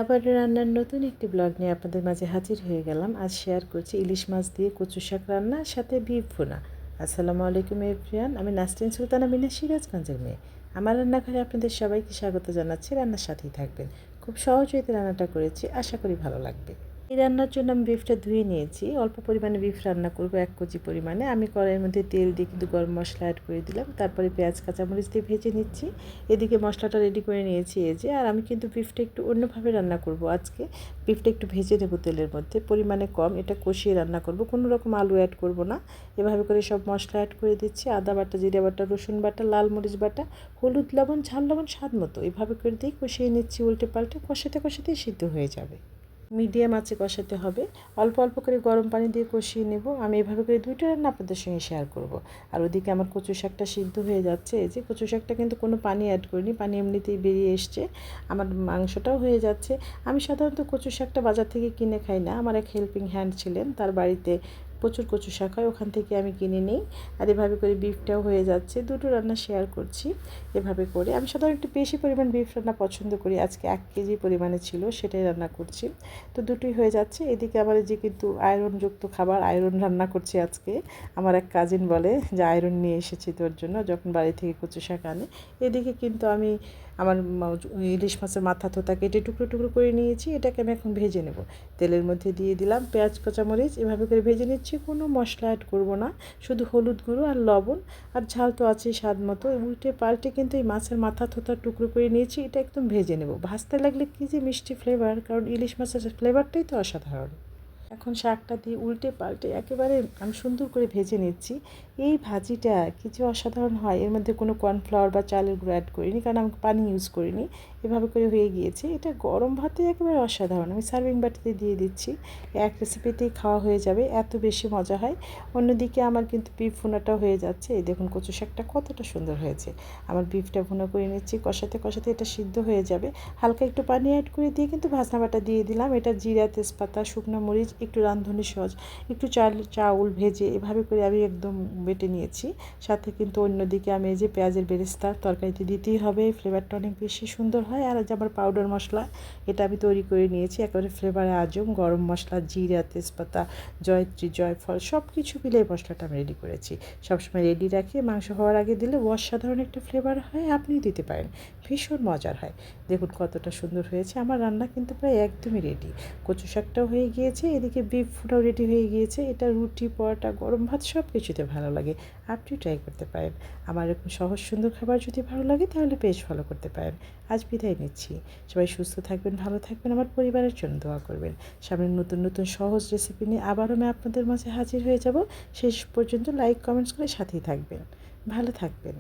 আবার রান্নার নতুন একটি ব্লগ নিয়ে আপনাদের মাঝে হাজির হয়ে গেলাম। আজ শেয়ার করছি ইলিশ মাছ দিয়ে কচু শাক রান্না, সাথে বিফ ভুনা। আসসালামু আলাইকুম এভরিওয়ান, আমি নাসরিন সুলতানা মিনা, সিরাজগঞ্জের মেয়ে। আমার রান্নাঘরে আপনাদের সবাইকে স্বাগত জানাচ্ছি। রান্নার সাথেই থাকবেন। খুব সহজেই রান্নাটা করেছি, আশা করি ভালো লাগবে। এই রান্নার জন্য আমি বিফটা ধুয়ে নিয়েছি। অল্প পরিমাণে বিফ রান্না করব, 1 কেজি পরিমাণে। আমি কড়াইয়ের মধ্যে তেল দিয়ে কিন্তু গরম মশলা অ্যাড করে দিলাম, তারপরে পেঁয়াজ কাঁচামরিচ দিয়ে ভেজে নিচ্ছি। এদিকে মশলাটা রেডি করে নিয়েছি এই যে। আর আমি কিন্তু বিফটা একটু অন্যভাবে রান্না করব আজকে। বিফটা একটু ভেজে নেব তেলের মধ্যে, পরিমাণে কম, এটা কষিয়ে রান্না করব, কোনো রকম আলু অ্যাড করব না। এভাবে করে সব মশলা অ্যাড করে দিচ্ছি, আদা বাটা, জিরা বাটা, রসুন বাটা, লাল মরিচ বাটা, হলুদ লবণ, ঝাল লবণ স্বাদ মতো। এভাবে করে দিয়ে কষিয়ে নিচ্ছি, উল্টে পাল্টে কষাতে কষাতেই সিদ্ধ হয়ে যাবে। মিডিয়াম আঁচে কষাতে হবে। অল্প অল্প করে গরম পানি দিয়ে কষিয়ে নেব। আমি এভাবে করে 2টা রান্না আপনাদের সঙ্গে শেয়ার করব। আর ওদিকে আমার কচু শাকটা সিদ্ধ হয়ে যাচ্ছে। এই যে কচু শাকটা কিন্তু কোনো পানি অ্যাড করিনি, পানি এমনিতেই বেরিয়ে এসছে। আমার মাংসটাও হয়ে যাচ্ছে। আমি সাধারণত কচু শাকটা বাজার থেকে কিনে খাই না। আমার এক হেল্পিং হ্যান্ড ছিলেন, তার বাড়িতে প্রচুর কচু শাক হয়, ওখান থেকে আমি কিনে নিই। আর এভাবে করে বিফটাও হয়ে যাচ্ছে। 2টো রান্না শেয়ার করছি এভাবে করে। আমি সাধারণত একটু বেশি পরিমাণ বিফ রান্না পছন্দ করি। আজকে 1 কেজি পরিমাণে ছিল, সেটাই রান্না করছি। তো দুটোই হয়ে যাচ্ছে। এদিকে আবার যে কিন্তু আয়রনযুক্ত খাবার, আয়রন রান্না করছি আজকে। আমার এক কাজিন বলে যে আয়রন নিয়ে এসেছি তোর জন্য, যখন বাড়ি থেকে কচু শাক আনে। এদিকে কিন্তু আমি আমার ইলিশ মাছের মাথা থোতা কেটে টুকরো টুকরো করে নিয়েছি। এটাকে আমি এখন ভেজে নেব। তেলের মধ্যে দিয়ে দিলাম পেঁয়াজ কাঁচামরিচ, এভাবে করে ভেজে নিচ্ছি। কোনো মশলা অ্যাড করব না, শুধু হলুদ গুঁড়ো আর লবণ, আর ঝাল তো আছেই স্বাদ মতো। উল্টে পাল্টে কিন্তু এই মাছের মাথা থোতা টুকরো করে নিয়েছি, এটা একদম ভেজে নেব। ভাজতে লাগলে কী যে মিষ্টি ফ্লেভার, কারণ ইলিশ মাছের ফ্লেভারটাই তো অসাধারণ। এখন শাকটা দিয়ে উল্টে পাল্টে একেবারে আমি সুন্দর করে ভেজে নিচ্ছি। এই ভাজিটা কি যে অসাধারণ হয়! এর মধ্যে কোনো কর্নফ্লাওয়ার বা চালের গুঁড়ো অ্যাড করিনি, কারণ আমি পানি ইউজ করিনি। এভাবে করে হয়ে গিয়েছে। এটা গরম ভাতে একেবারে অসাধারণ। আমি সার্ভিং বাটিতে দিয়ে দিচ্ছি। এক রেসিপিতেই খাওয়া হয়ে যাবে, এত বেশি মজা হয়। অন্যদিকে আমার কিন্তু বিফ ভুনাটাও হয়ে যাচ্ছে। এই দেখুন কচু শাকটা কতটা সুন্দর হয়েছে। আমার বিফটা ভুনা করে নিচ্ছি, কষাতে কষাতে এটা সিদ্ধ হয়ে যাবে। হালকা একটু পানি অ্যাড করে দিয়ে কিন্তু ভাজনা বাটা দিয়ে দিলাম। এটা জিরা, তেজপাতা, শুকনো মরিচ, একটু রাঁধুনি সস, একটু চাউল ভেজে এভাবে করে আমি একদম বেটে নিয়েছি। সাথে কিন্তু অন্যদিকে আমি এই যে পেঁয়াজের বেরেস্তা তরকারিতে দিতেই হবে, ফ্লেভারটা অনেক বেশি সুন্দর হয়। আর যে আমার পাউডার মশলা, এটা আমি তৈরি করে নিয়েছি, একেবারে ফ্লেভারে আজম। গরম মশলা, জিরা, তেজপাতা, জয়ত্রী, জয়ফল সব কিছু মিলে এই মশলাটা আমি রেডি করেছি। সবসময় রেডি রাখি, মাংস হওয়ার আগে দিলে অসাধারণ একটা ফ্লেভার হয়। আপনিও দিতে পারেন, ভীষণ মজার হয়। দেখুন কতটা সুন্দর হয়েছে। আমার রান্না কিন্তু প্রায় একদমই রেডি। কচু শাকটাও হয়ে গিয়েছে, এদিকে বিফ ফ্রাইও রেডি হয়ে গিয়েছে। এটা রুটি, পরোটা, গরম ভাত সব কিছুতে ভালো লাগে। আপনিও ট্রাই করতে পারেন। আমার এরকম সহজ সুন্দর খাবার যদি ভালো লাগে তাহলে পেজ ফলো করতে পারেন। আজ বিদায় নিচ্ছি। সবাই সুস্থ থাকবেন, ভালো থাকবেন, আমার পরিবারের জন্য দোয়া করবেন। সামনে নতুন নতুন সহজ রেসিপি নিয়ে আবারও আমি আপনাদের মাঝে হাজির হয়ে যাব। শেষ পর্যন্ত লাইক কমেন্টস করে সাথেই থাকবেন। ভালো থাকবেন।